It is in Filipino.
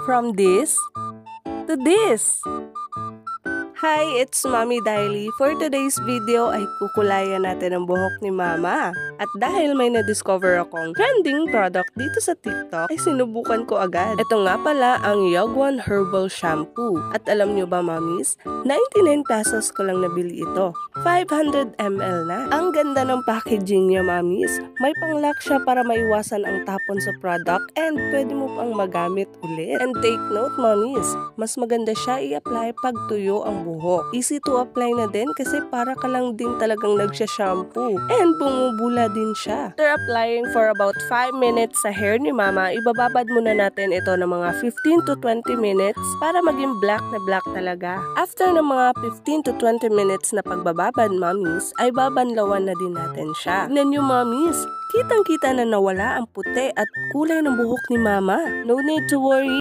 From this to this. Hi, it's Mommy Daily. For today's video ay kukulayan natin ang buhok ni Mama. At dahil may na-discover akong trending product dito sa TikTok, ay sinubukan ko agad. Ito nga pala ang Yagwan Herbal Shampoo. At alam nyo ba, Mommies, 99 pesos ko lang nabili ito. 500 ml na. Ang ganda ng packaging niya, Mommies. May pang-lock siya para maiwasan ang tapon sa product and pwede mo pang magamit ulit. And take note, Mommies, mas maganda siya i-apply pag tuyo ang buhok. Easy to apply na din kasi para ka lang din talagang nagsha-shampoo. And bumubula din siya. After applying for about 5 minutes sa hair ni Mama, ibababad muna natin ito ng mga 15 to 20 minutes para maging black na black talaga. After ng mga 15 to 20 minutes na pagbababad, Mommies, ay babanlawan na din natin siya. Tignan nyo, Mommies, kitang-kita na nawala ang puti at kulay ng buhok ni Mama. No need to worry.